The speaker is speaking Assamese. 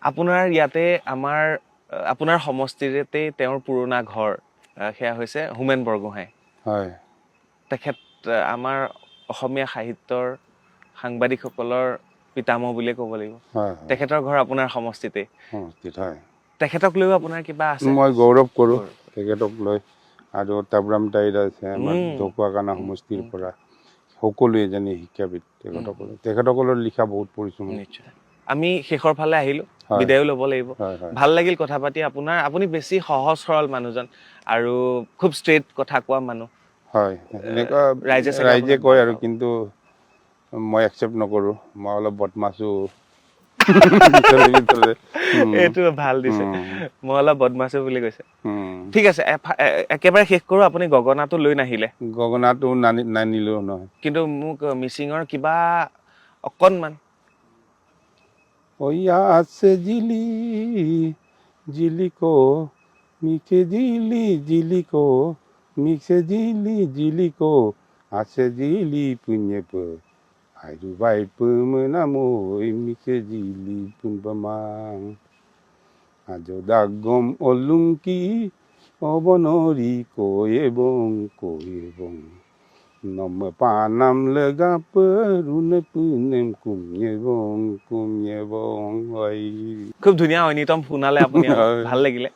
আপোনাৰ ইয়াতে আপোনাৰ সমষ্টিতে তেওঁৰ পুৰণা ঘৰ সেয়া হৈছে হোমেন বৰগোহাঁই হয় তেখেত আমাৰ অসমীয়া সাহিত্যৰ সাংবাদিকসকলৰ পিতামহ বুলিয়ে ক'ব লাগিব হয় তেখেতৰ ঘৰ আপোনাৰ সমষ্টিতে সমষ্টিত হয় তেখেতক লৈও আপোনাৰ কিবা আছে মই গৌৰৱ কৰোঁ গৌৰৱ। তেখেতক লৈ আৰু তাবৰাম তাইৰ আছে আমাৰ ঢকুৱাখানা সমষ্টিৰ পৰা সকলোৱে জানি শিক্ষাবিদ তেখেতসকলৰ লিখা বহুত পঢ়িছোঁ মই নিশ্চয় আমি শেষৰ ফালে আহিলো হয় বিদায়ো ল'ব লাগিব হয় হয় ভাল লাগিল কথা পাতি আপুনি বেছি সহজ সৰল মানুহজন আৰু খুব ষ্ট্ৰেইট কথা কোৱা মানুহ হয় এনেকুৱা চাগে ৰাইজে আপোনাক কয় ভাল আৰু পাব। কিন্তু মই একচেপ্ট নকৰোঁ মই অলপ বদমাছো ভিতৰে ভিতৰে এইটো ভাল দিছে মই অলপ বদমাছো বুলি কৈছে ঠিক আছে একেবাৰে শেষ কৰো আপুনি গগনাটো লৈ নাহিলে গগনাটো নানিলেও নহয় কিন্তু মোক মিচিঙৰ কিবা অকণমান ওয়া আছে জিলি জিলিকো মিখে জিলি জিলিকো মিখে জিলি জিলিকো আছে জিলি পুণ্যপ আইরু বাই পেমনামই মিখে জিলি পুনবামাং আজো দাগম অলুঙ্কি অবনরি কোয়েবং নম Panam lega perune punem kumyebong হয় খুব ধুনীয়া ঐনিতম শুনালে আপুনি আমাক ভাল লাগিলে